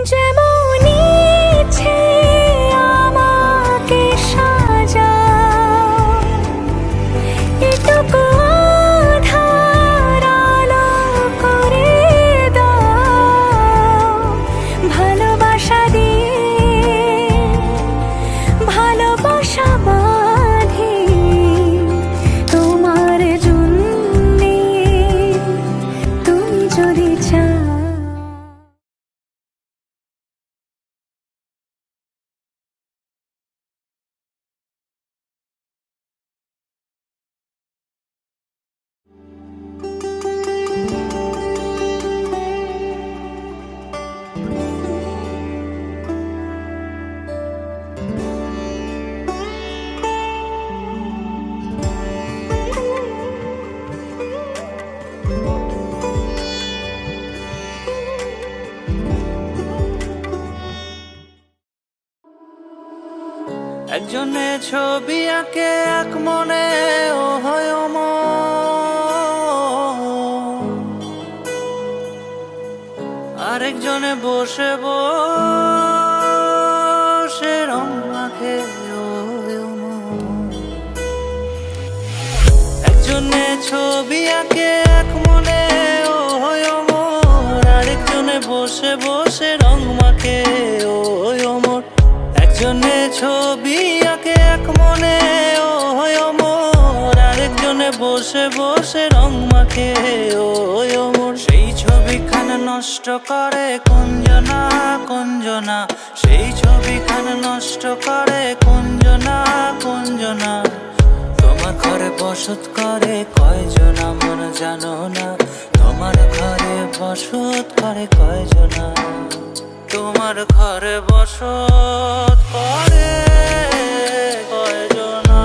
যেমন ইচ্ছে আমাকে সাজাও, এটুকু আঁধার আলো করে দাও। ভালোবাসা দিয়ে ভালোবাসা বাঁধি তোমার জন্যে, তুমি যদি চাও। একজনে ছবি আঁকে এক মনে ও হয় আরেকজনে বসে বসে রং মাখে ও একজনে ছবি আঁকে এক মনে ও হয় আরেকজনে বসে বসে রং মাখে ও অমর। একজনে ছবি আঁকে এক মনে ও হয় অমর আরেকজনে বসে বসে রং মাখে ও অমর। সেই ছবিখানা নষ্ট করে কুঞ্জনা কুঞ্জনা, সেই ছবিখানা নষ্ট করে কুঞ্জনা কুঞ্জনা। তোমার ঘরে বসত করে কয়জনা মন জানো না, তোমার ঘরে বসত করে কয়জনা, তোমার ঘরে বসত করে কয়জনা।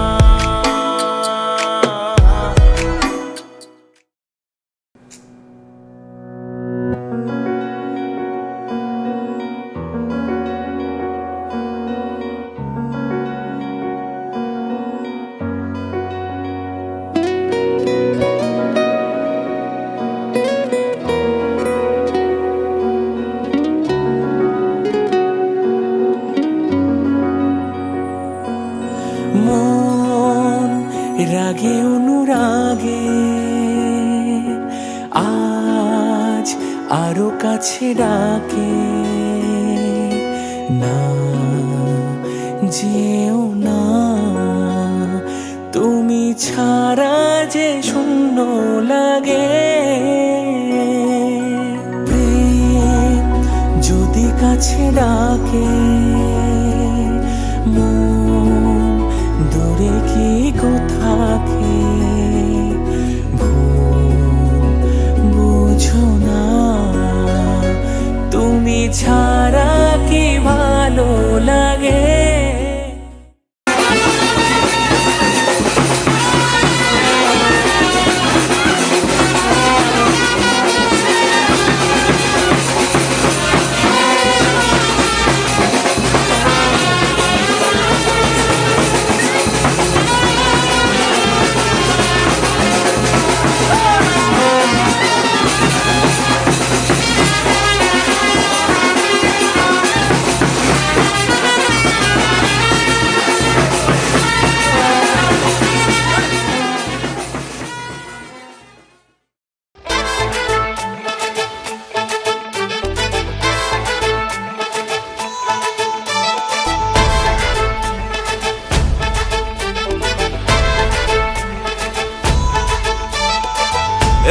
মন রাগে অনুরাগে আজ আরো কাছে ডাকে, না যেও না তুমি ছাড়া যে শূন্য লাগে। প্রেম যদি কাছে ডাকে দূরে কি কোথাকে বুঝো না, তুমি ছাড়া কি ভালো লাগে।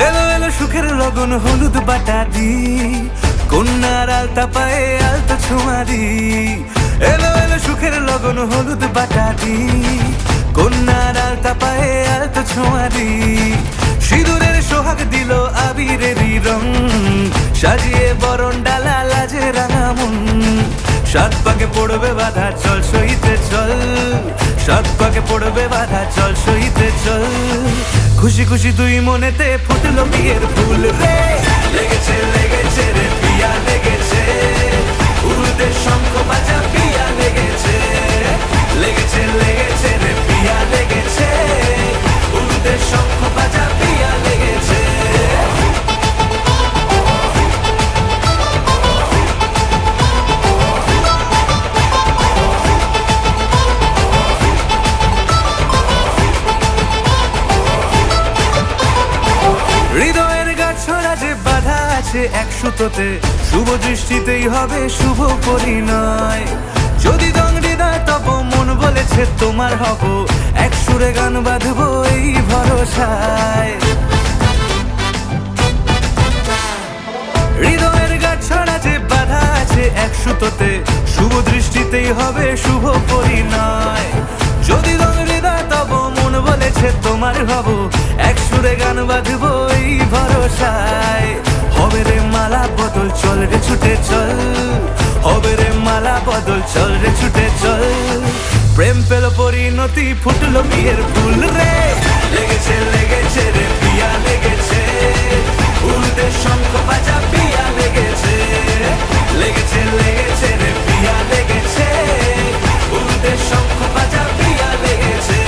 এলো এলো সুখের লগন হলুদ বাটা দি, কন্যার আলতা পায়ে আলতা ছোঁয়া দি। এলো এলো সুখের লগন হলুদ বাটা দি, কন্যার আলতা পায়ে আলতা ছোঁয়া দি। সিঁদুরের সোহাগ দিল আবিরেরই রং, সাজিয়ে বরণ ডালা লাজে রাঙা মন। সাত পাকে পড়বে বাধা চল সইতে চল, সাত পাকে পড়বে বাধা চল সইতে চল। খুশি খুশি দুই মনেতে ফুটলো বিয়ের ফুল রে, লেগেছে লেগেছে রে পিয়া লেগেছে, উড়তে শঙ্খ বাজা পিয়া লেগেছে, লেগেছে লেগেছে রে পিয়া লেগেছে, উড়তে শঙ্খ বাজা পিয়া লেগেছে। আছে এক সুতোতে, শুভ দৃষ্টিতেই হবে শুভ পরিণয়। যদি দংড়ি দেয় তব মন বলেছে তোমার হব, এক সুরে গান বাঁধবো এই ভরসায়। হৃদয়ের গাছ ছড়া যে বাধা আছে এক সুতোতে, শুভ দৃষ্টিতেই হবে শুভ পরিণয়। যদি দংড়ি দেয় তব মন বলেছে তোমার হব, এক সুরে গান বাঁধবো এই ভরসায়। হবে রে মালা বদল, চল রে ছুটে চল, হবে রে মালা বদল, চল রে ছুটে চল। প্রেম পেল পরিণতি, ফুটলো বিয়ের ফুল রে, লেগেছে লেগেছে রে পিয়া লেগেছে, উল্টে শঙ্খ বাজা পিয়া লেগেছে, লেগেছে লেগেছে রে পিয়া লেগেছে, উল্টে শঙ্খ বাজা পিয়া লেগেছে।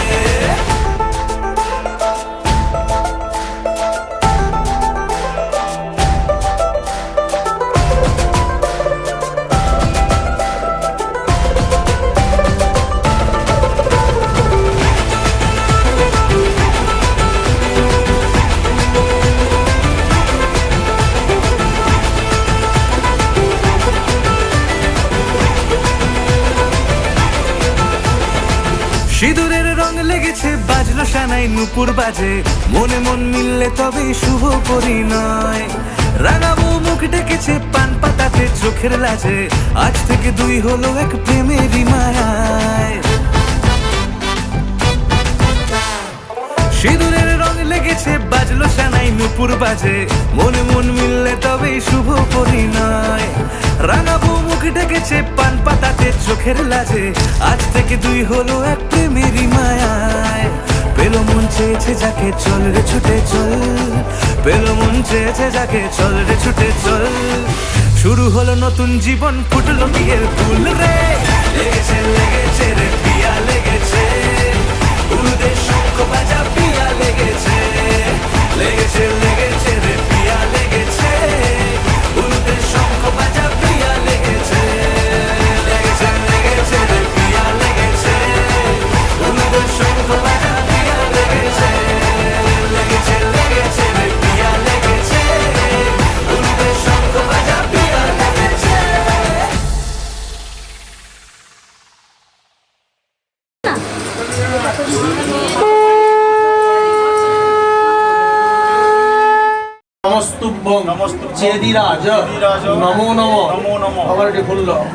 সিঁদুরের রং লেগেছে, বাজলো সানাই নুপুর বাজে, মনে মন মিললে তবেই শুভ পরিণয়। রাঙাবো মুখ ডেকেছে পান পাতাতে চোখের লাজে, আজ থেকে দুই হলো এক প্রেমেরই মায়ায়। সিঁদুরের রং লেগেছে, বাজলো সানাই নুপুর বাজে, মনে মন মিললে তবেই শুভ পরিণয়। রাঙাবো মুখ ডেকেছে পান পাতাতে চোখের লাজে, আজ থেকে দুই হলো এক প্রেমেরই মায়ায়। পেলো মন চেয়েছে যাকে, চল রে ছুটে চল, পেলো মন চেয়েছে যাকে, চল রে ছুটে চল। শুরু হলো নতুন জীবন, ফুটলো বিয়ের ফুল রে, লেগেছে লেগেছে রে পিয়া লেগেছে, উল্টে শঙ্খ বাজা পিয়া লেগেছে, লেগেছে লেগেছে রে পিয়া লেগেছে, উল্টে শঙ্খ বাজা পিয়া লেগেছে, লেগেছে লেগেছে রে পিয়া লেগেছে, উল্টে শঙ্খ বাজা পিয়া লেগেছে, লেগেছে লেগেছে রে পিয়া লেগেছে, উল্টে শঙ্খ বাজা পিয়া লেগেছে। নমস্তুভ্যং চেদিরাজ নমো নমঃ। আবার এটি ফুল দাও।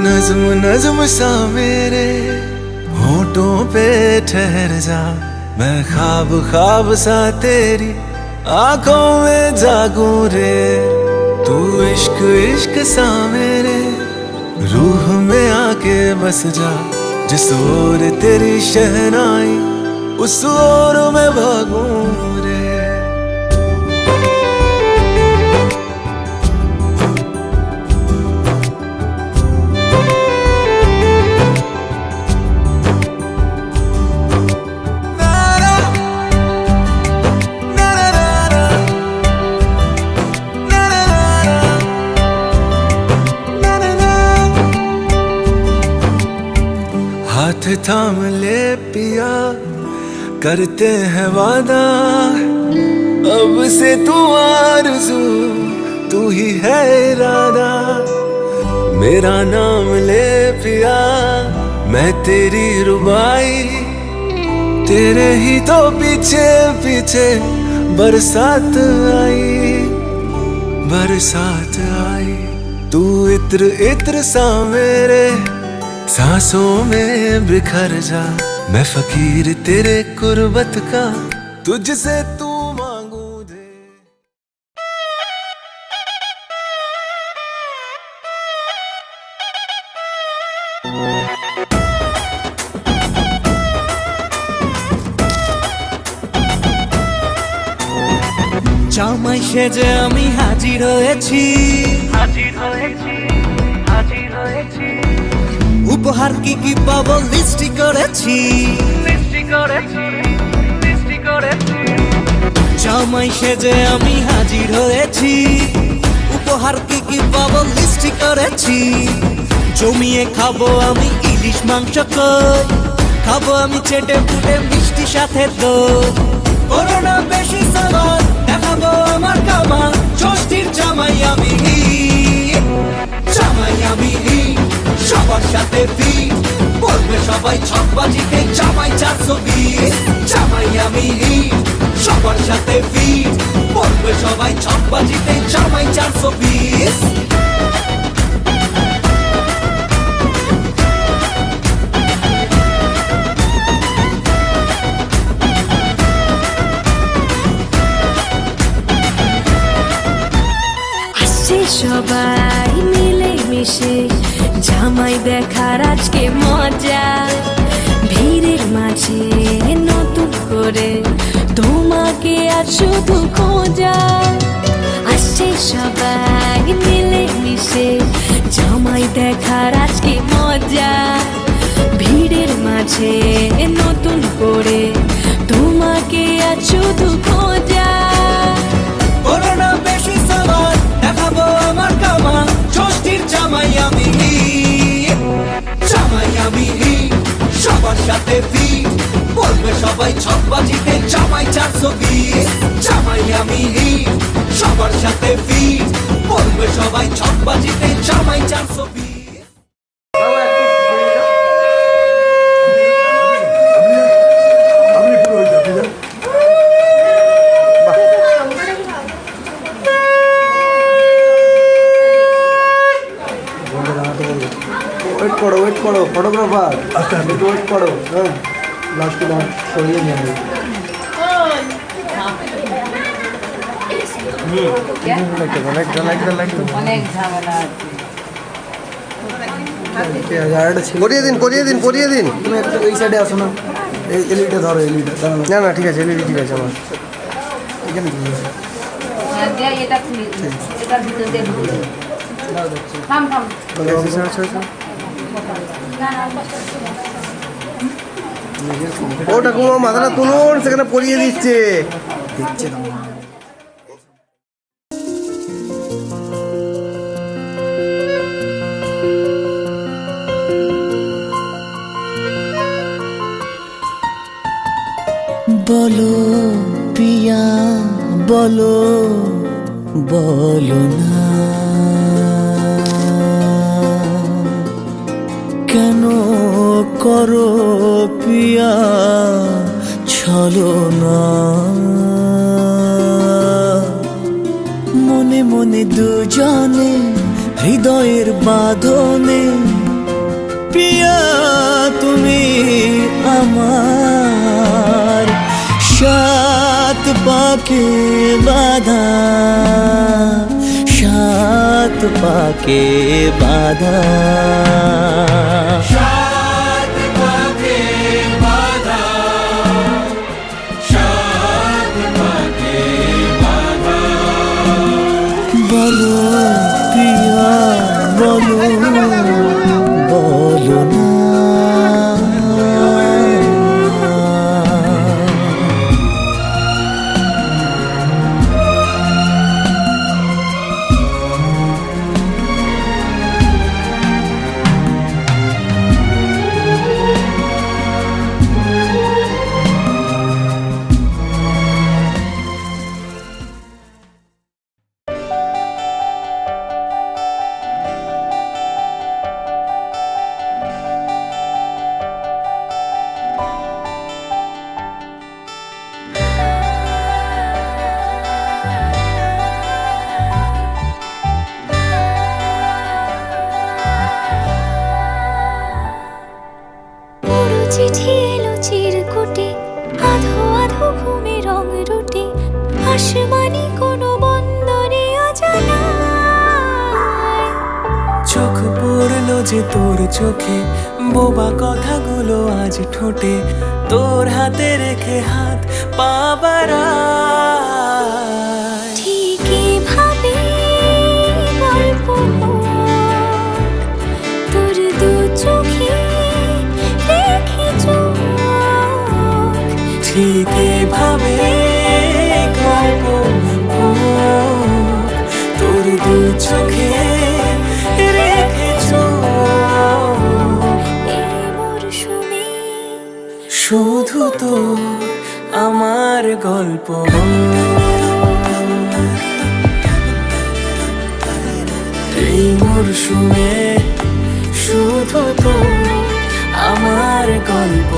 नज्म नज्म सा मेरे होठों पे ठहर जा, मैं ख्वाब ख्वाब सा तेरी आंखों में जागू रे तू इश्क इश्क सा मेरे रूह में आके बस जा जिस ओर तेरी शहनाई उस ओर में भागूं रे हाथ थाम ले पिया करते हैं वादा अब से तू आरज़ू तू ही है इरादा मेरा नाम ले पिया मैं तेरी रुबाई तेरे ही तो पीछे पीछे बरसात आई तू इत्र इत्र सा मेरे सांसों में बिखर जा मैं फकीर तेरे कुर्बत का तुझसे तू मांगू दे জামাই সেজে আমি হাজির হয়েছি উপহার কি কি পাবো লিস্টি করেছি জামাই সেজে আমি হাজির হয়েছি উপহার কি কি পাবো লিস্টি করেছি জমিয়ে খাবো আমি ইলিশ মাংস কই খাবো আমি চেটে পুটে মিষ্টি সাথে দই করোনা বেশি সামান দেখাবো আমার কামান ষষ্ঠীর জামাই আমি সবার সাথে ফিট বলবে সবাই ছকবাজিতে জামাই 420 জামাই আমি সবার সাথে ফিট বলবে সবাই ছকবাজিতে জামাই 420 আসছে সবাই মিলে মিশে জামাই দেখার আজকে মজা ভিড়ের মাঝে নতুন করে তোমাকে আজ শুধু খোঁজা আসছে সবাই মিলে মিশে জামাই দেখার আজকে মজা ভিড়ের মাঝে নতুন করে তোমাকে আজ শুধু খোঁজা করোনা বেশি সামান দেখাবো আমার কামান ষষ্ঠীর জামাই আমি সবার সাথে ফিট বলবে সবাই ছকবাজিতে জামাই 420 জামাই আমি সবার সাথে ফিট বলবে সবাই ছকবাজিতে জামাই 420 ওয়েট করো ফটোগ্রাফার একটু ওয়েট করো হ্যাঁ লাস্টে না সরিয়ে নিয়ে নেবে করিয়ে দিন তুমি একটু এই সাইডে আসো না এই এলইডিটা ধরো এলইডিটা না ঠিক আছে এলইডি ঠিক আছে আমার এখানে ওটা কুমো মাথাটা তুলুন সেখানে পরিয়ে দিচ্ছে বলো পিয়া বলো বলো না কেন করো পিয়া ছলনা মনে মনে দুজনে হৃদয়ের বাঁধনে পিয়া তুমি আমার সাত পা পাকে বাঁধা, 7 পাকে বাঁধা। বলো প্রিয়া বলো, বলো না। চিঠি এলো চিরকুটে, আধো আধো ঘুমে রং রুটে, আসমানি কোনো বন্দরে অজানা। চোখ পড়লো যে তোর চোখে, বোবা কথাগুলো আজ ঠোঁটে, তোর হাতে রেখে হাত পা বাড়ায়। ঠিকই ভাবে গল্প তোর দু চোখে রেখে চোখ, ঠিক এভাবে গল্প তোর দু চোখে রেখে চোখ। এই মরশুমে শুধু তো আমার গল্প, এই মরশুমে শুধু তো আমার গল্প।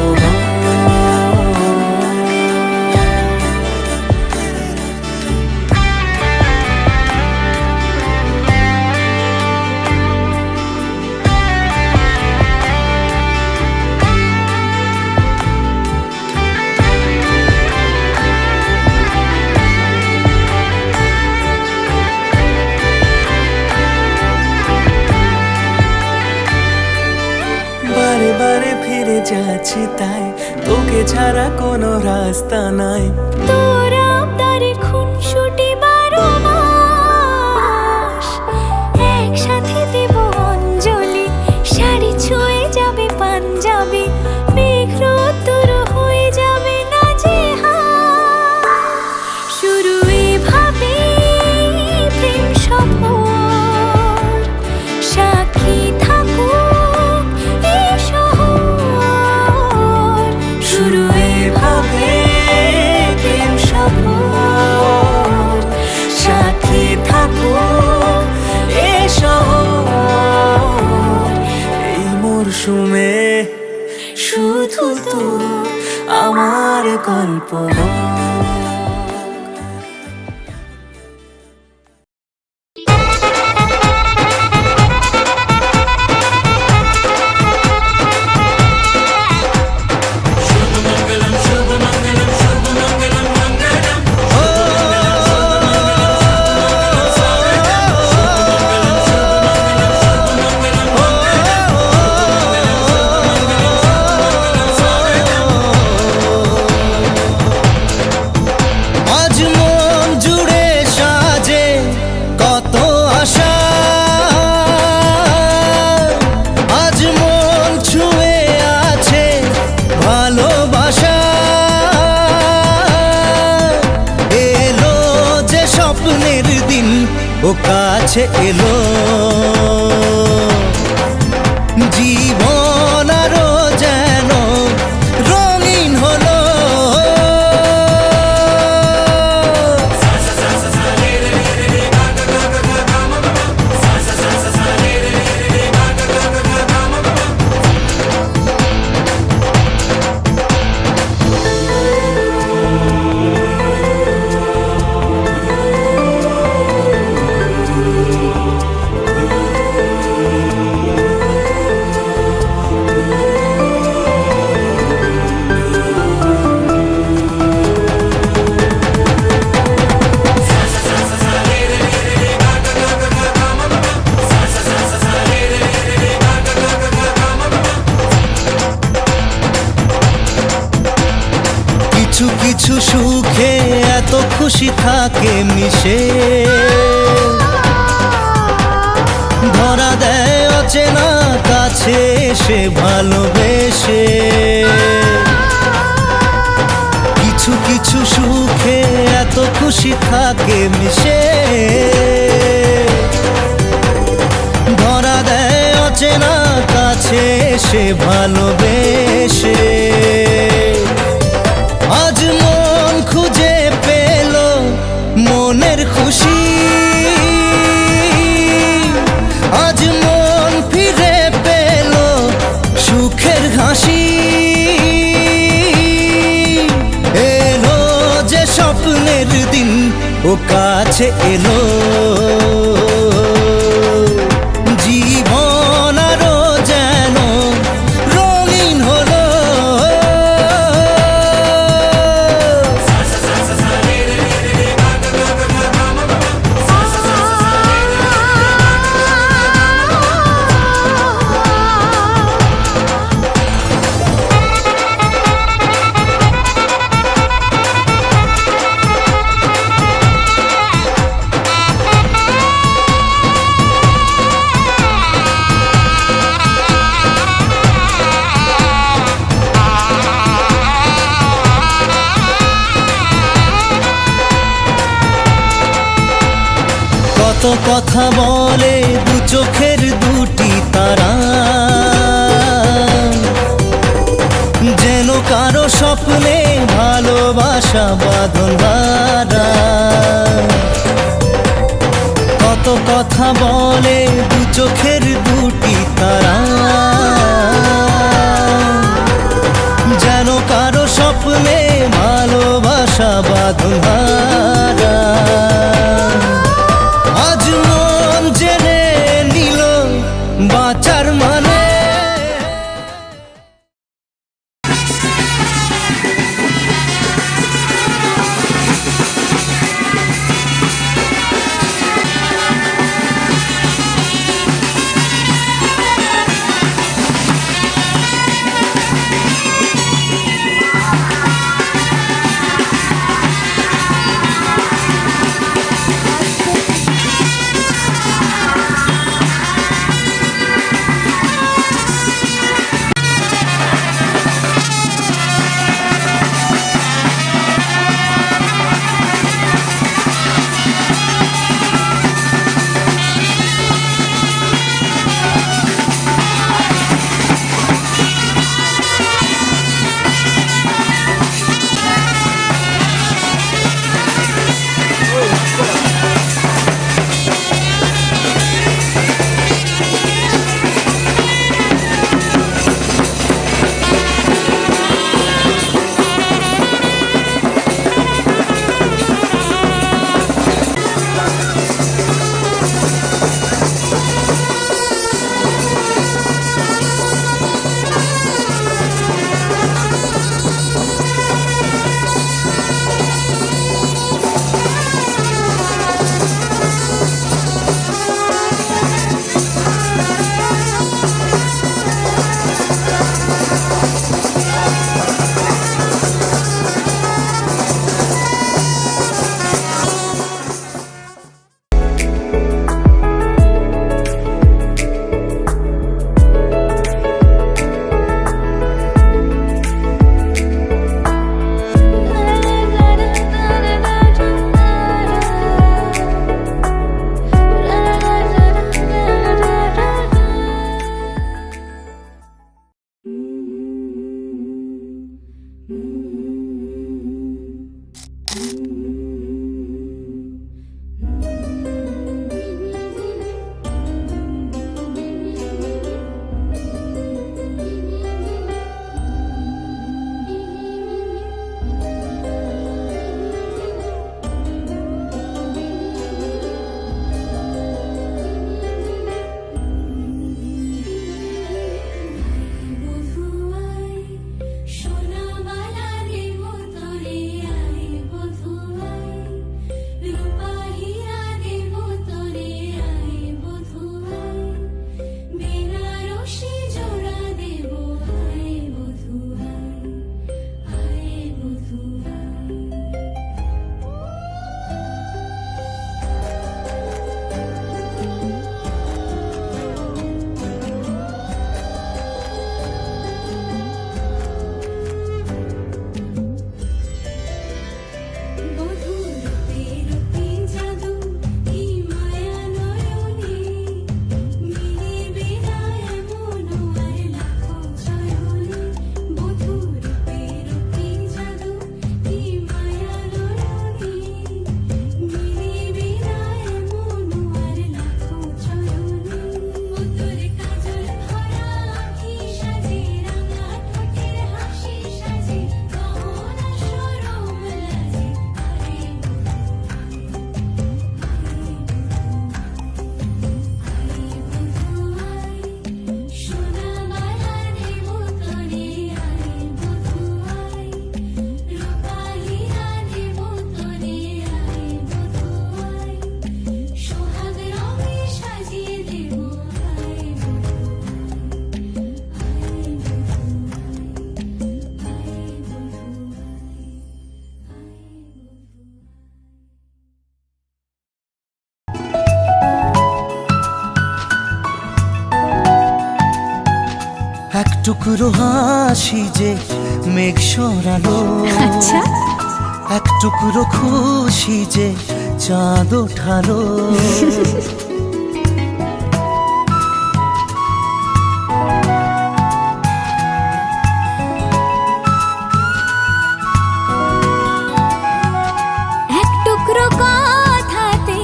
বারে বারে ফিরে যাচ্ছি তাই, তোকে ছাড়া কোনো রাস্তা নাই। তোর আবদারে খুনসুটি 12 মাস, একসাথে দেব অঞ্জলি, শাড়ি ছুঁয়ে যাবে পাঞ্জাবি, মেঘ রোদ্দুর হয়ে যাবে নাজেহাল। শুরু এভাবে প্রেম সফর, সাক্ষী থাকুক এই শহর। শুরু এভাবে প্রেম সফর, সাথী থাকুক এ শহর। এই মরশুমে শুধু তো আমার গল্প। আজ মন জুড়ে সাজে কত আশা, আজ মন ছুঁয়ে আছে ভালোবাসা। এলো যে স্বপ্নের দিন, ও কাছে এলো জীবন আরো যেন রঙিন হলো। কিছু সুখে এত খুশি থাকে মিশে, ধরা দেয় অচেনা কাছে এসে ভালোবেসে। কিছু কিছু সুখে এত খুশি থাকে মিশে, ধরা দেয় অচেনা কাছে এসে ভালোবেসে। আজ মন খুঁজে পেল মনের খুশি, আজ মন ফিরে পেল সুখের হাসি। এলো যে স্বপ্নের দিন ও কাছে এলো, জীবন আরো যেন রঙিন হলো। কত কথা বলে দু চোখের দুটি তারা, যেন কারো স্বপ্নে ভালোবাসা বাঁধন হারা। কত কথা বলে দু চোখের দুটি তারা, যেন কারো স্বপ্নে ভালোবাসা বাঁধন হারা। আজ মন জেনে নিল বাঁচার মানে। টুকরো হাসি যে মেঘ সরালো, আচ্ছা এক টুকরো খুশি যে চাঁদ ওঠালো। এক টুকরো কথাতে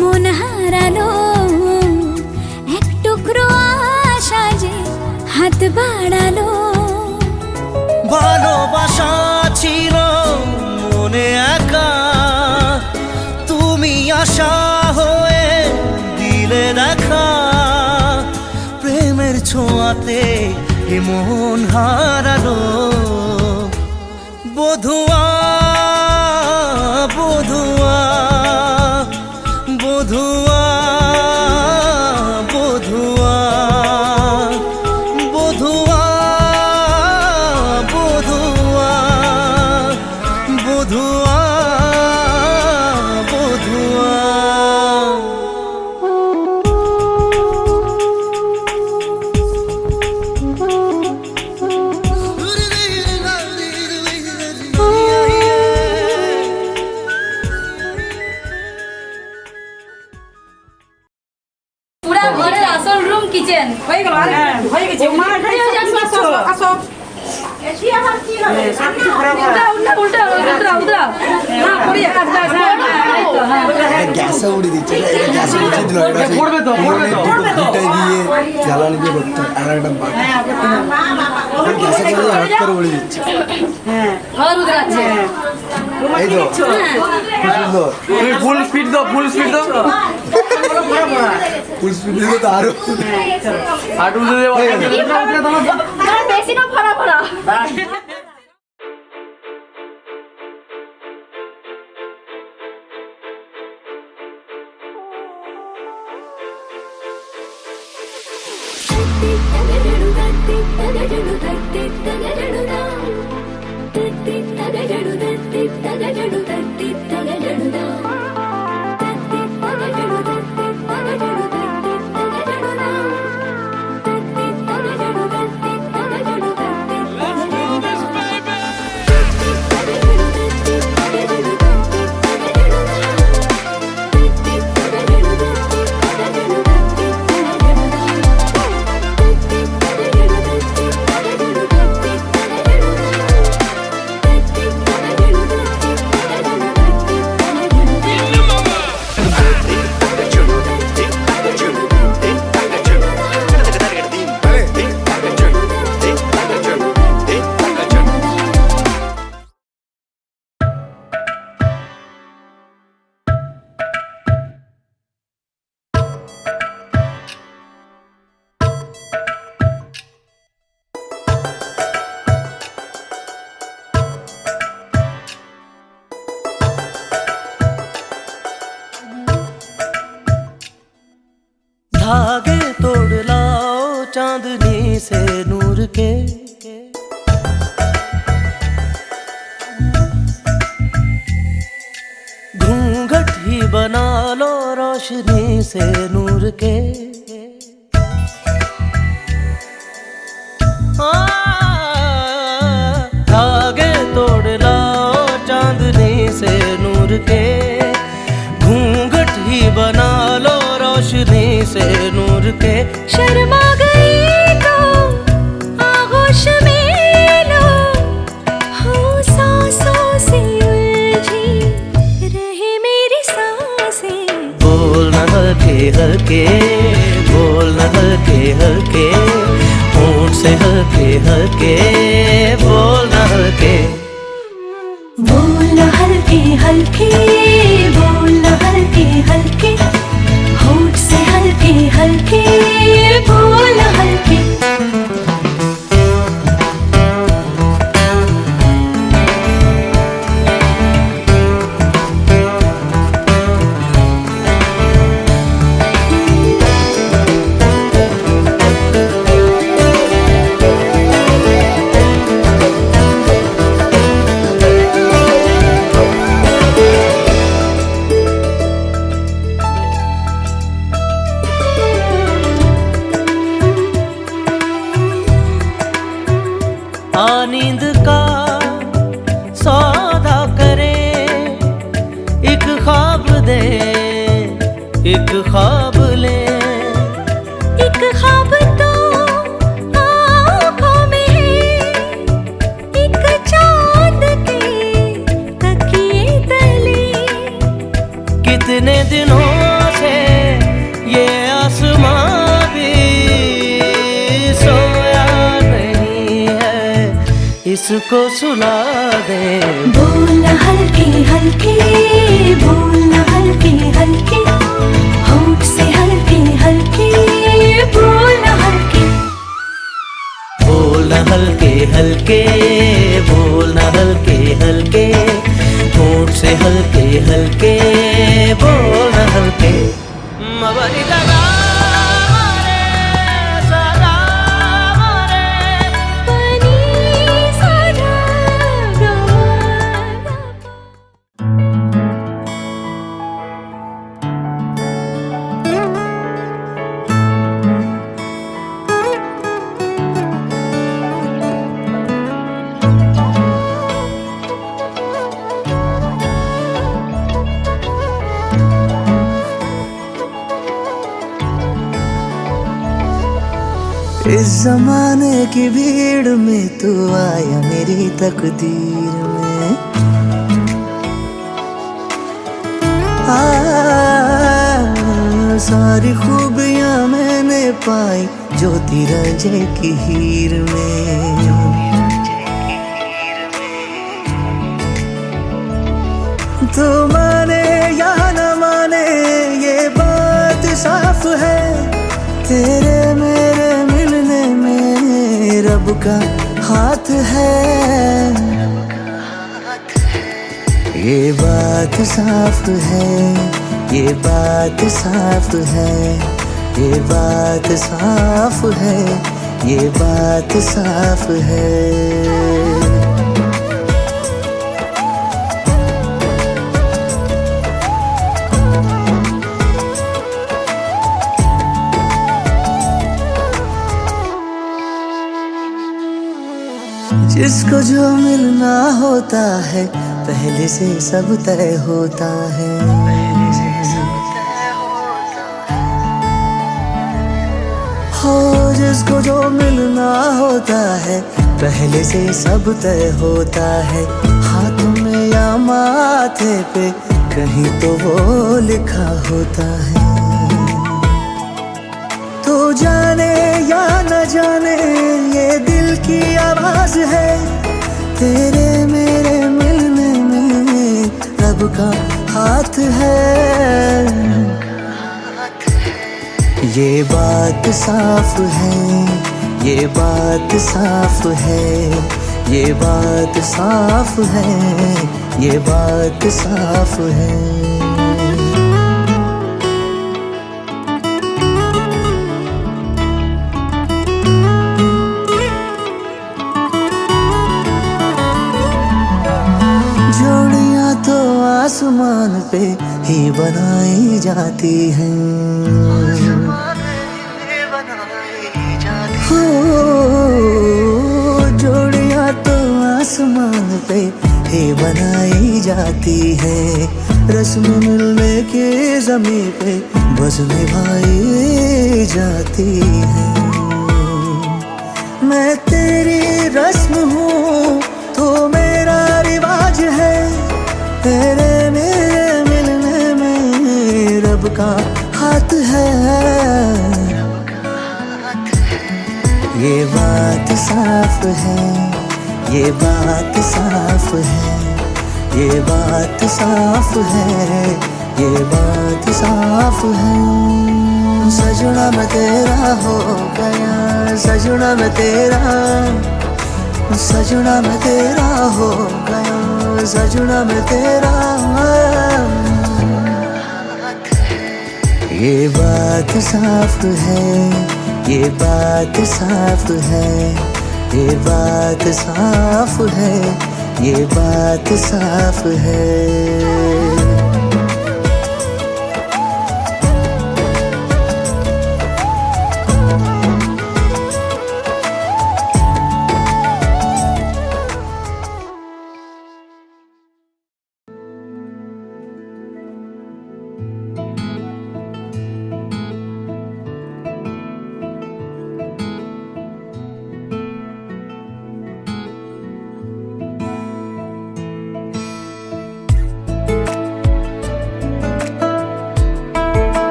মন হারালো, এক টুকরো আশা যে হাত বাড়ালো। ভালোবাসা ছিল মনে একা, তুমি আশা হয়ে দিলে দেখা। প্রেমের ছোঁয়াতে এ মন হারালো। বধুয়া বধুয়া বধুয়া বধুয়া বধুয়া বধুয়া বধুয়া বধুয়া। পুরা ঘরের আসল রুম কিচেন হয়ে গেল। হয়ে গেছে। আসো এসি আবার কি হবে? উল্টা উল্টা উল্টা উল্টা না পড়িয়ে কাজ কাজ। গ্যাসে উড়ে দিচ্ছে, এটা গ্যাসে উড়ে দিল, এটা পড়বে তো, পড়বে তো। দুটাই দিয়ে জ্বালানি দিয়ে করতে হয়, আর একটা গ্যাসে করে হাত করে উড়ে দিচ্ছে। ঘর উদরাচ্ছে। এই তো খুব সুন্দর, তুমি ফুল স্পিড দাও, ফুল স্পিড দাও। ফুল স্পিড দিলে তো আরো হাঁটু দিয়ে বেশি না ফরা ফরা। धागे तोड़ लाओ चांदनी से नूर के, घूंघट ही बना लो रोशनी से नूर के। धागे तोड़ लाओ चांदनी से नूर के, घूंघट ही बना लो रोशनी से नूर के। शर्मा गई तो आगोश में लो, हो सांसों से उलझी रहे मेरी सांसें। बोलना हल्के हल्के, बोलना हल्के हल्के, होंठ से हल्के हल्के, बोलना हल्के। बोलना हल्के हल्के, बोलना हल्के हल्के, होठ से हल्के हल्के, बोलना हल्के। नींद का सौदा करे, एक ख्वाब दे एक ख्वाब ले। एक ख्वाब तो आँखों में है, एक चांद के तकिए तले। कितने दिनों से ये आसमां भी सोया नहीं है, इसको सुला दे। बोलना हल्के हल्के, बोलना हल्के हल्के, होंठ से हल्के हल्के, बोलना हल्के। बोलना हल्के हल्के, बोलना हल्के हल्के, होंठ से हल्के हल्के, बोलना हल्के। मबरी दादा मारे, सादा मारे। पनी साधा गा। इस जमाने की भीड़ में तू आया मेरी तकदीर में। सारी खूबियां मैंने पाई ज्योति रंजे की हीर में। तो माने या न माने ये बात साफ है, तेरे मेरे मिलने में रब का हाथ है। ये बात साफ है, ये बात साफ है, ये बात साफ है, ये बात साफ है। जिसको जो मिलना होता है पहले से सब तय होता है। हो जिसको जो मिलना होता है पहले से सब तय होता है। हाथों में या माथे पे कहीं तो वो लिखा होता है। तो जाने या न जाने ये दिल की आवाज है, तेरे मेरे मिलने में रब का हाथ है। ये बात साफ है, ये बात साफ है, ये बात साफ है, ये बात साफ है। आसमान पे ही बनाई जाती हैं। हो जोड़ियां तो आसमान पे ही बनाई जाती है। रस्म मिलने के ज़मीं पे बस निभाई जाती है। मैं तेरी रस्म हूँ तो मेरा रिवाज है, तेरे मेरे मिलने में रब का हाथ है। ये बात साफ है, ये बात साफ है, ये बात साफ है, ये बात साफ है। सजना मैं तेरा हो गया, सजना मैं तेरा, सजना मैं तेरा हो गया, सजना मैं तेरा। ये बात साफ है, ये बात साफ है, ये बात साफ है, ये बात साफ है।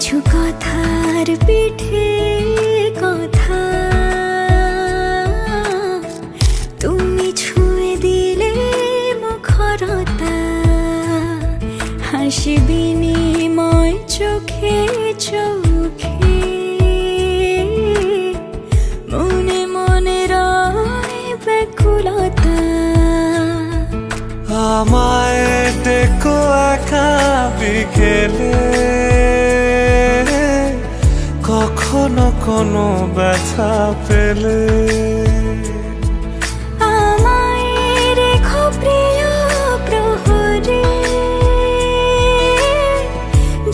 কিছু কথার পিঠে কথা, তুমি ছুঁয়ে দিলে মুখরতা, হাসি বিনিময় চোখে চোখে, মনে মনে রয় ব্যাকুলতা। আমায় ডেকো একা বিকেলে, কখনো কোনো ব্যথা পেলে, আমায় রেখো প্রিয় প্রহরে,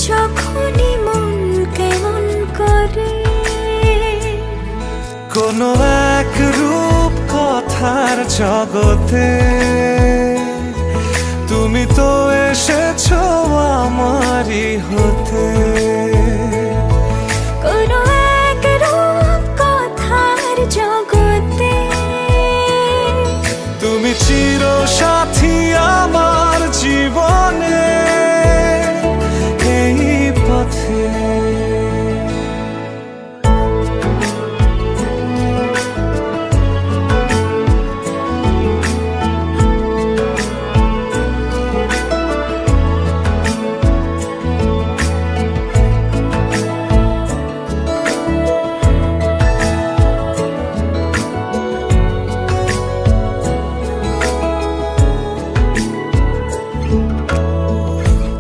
যখনই মন কেমন করে। কোনো এক রূপ কথার জগতে তুমি তো এসেছো আমারই হতে। কোনো এক রূপ কথার জগতে তুমি চির সাথী আমার জীবনে, এই পথে।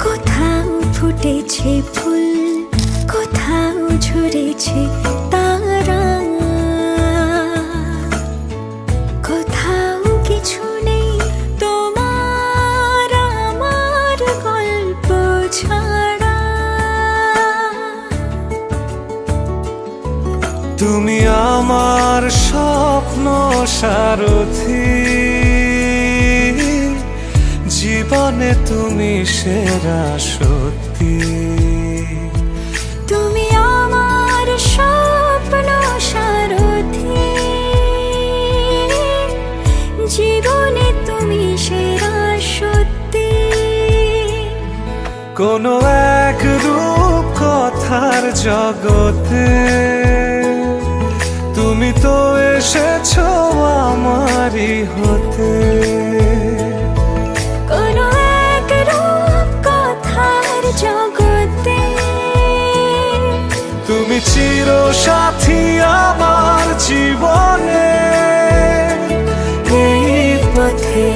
কোথাও ফুটেছে ফুল, কোথাও ঝরেছে তারা, কোথাও কিছু নেই তোমার আমার গল্প ছাড়া। তুমি আমার স্বপ্ন সারথি, জীবনে তুমি সেরা সত্যি। তুমি আমার স্বপ্ন সারথি, জীবনে তুমি সেরা সত্যি। কোনো এক রূপ কথার জগতে তুমি তো এসেছো আমারই হতে। কোনো এক রূপ কথার জগতে তুমি চির সাথী আমার জীবনে, এই পথে।